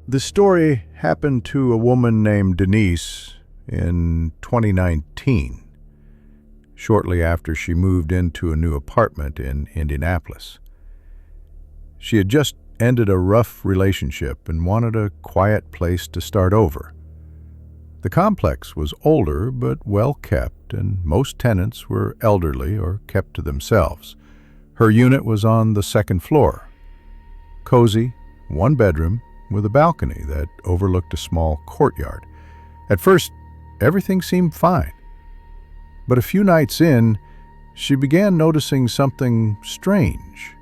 The story happened to a woman named Denise in 2019, shortly after she moved into a new apartment in Indianapolis. She had just ended a rough relationship and wanted a quiet place to start over. The complex was older but well kept, and most tenants were elderly or kept to themselves. Her unit was on the second floor. Cozy, one bedroom, with a balcony that overlooked a small courtyard. At first, everything seemed fine. But a few nights in, she began noticing something strange.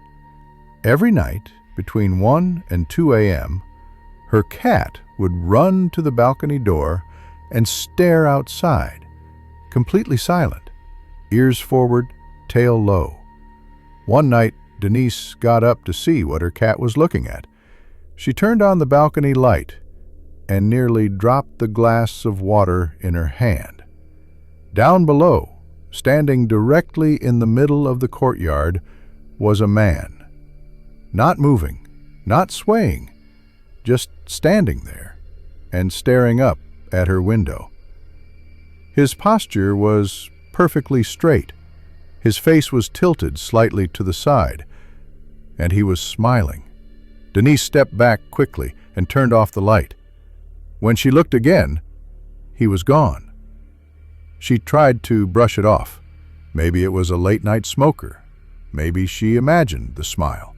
Every night, between 1 and 2 a.m., her cat would run to the balcony door and stare outside, completely silent, ears forward, tail low. One night, Denise got up to see what her cat was looking at. She turned on the balcony light and nearly dropped the glass of water in her hand. Down below, standing directly in the middle of the courtyard, was a man. Not moving, not swaying, just standing there and staring up at her window. His posture was perfectly straight. His face was tilted slightly to the side, and he was smiling. Denise stepped back quickly and turned off the light. When she looked again, he was gone. She tried to brush it off. Maybe it was a late-night smoker. Maybe she imagined the smile.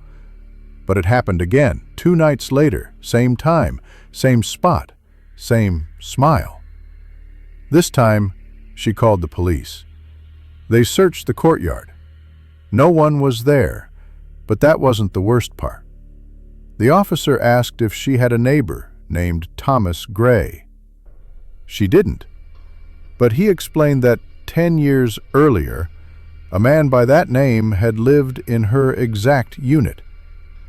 But it happened again, 2 nights later, same time, same spot, same smile. This time, she called the police. They searched the courtyard. No one was there, but that wasn't the worst part. The officer asked if she had a neighbor named Thomas Gray. She didn't, but he explained that 10 years earlier, a man by that name had lived in her exact unit.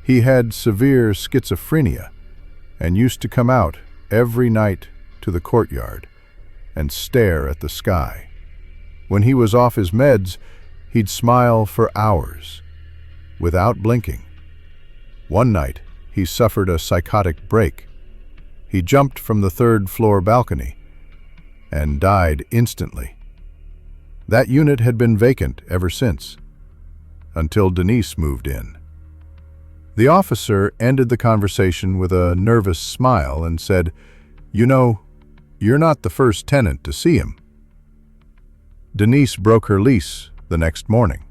He had severe schizophrenia and used to come out every night to the courtyard and stare at the sky. When he was off his meds, he'd smile for hours, without blinking. One night, he suffered a psychotic break. He jumped from the 3rd-floor balcony and died instantly. That unit had been vacant ever since, until Denise moved in. The officer ended the conversation with a nervous smile and said, "You know, you're not the first tenant to see him." Denise broke her lease the next morning.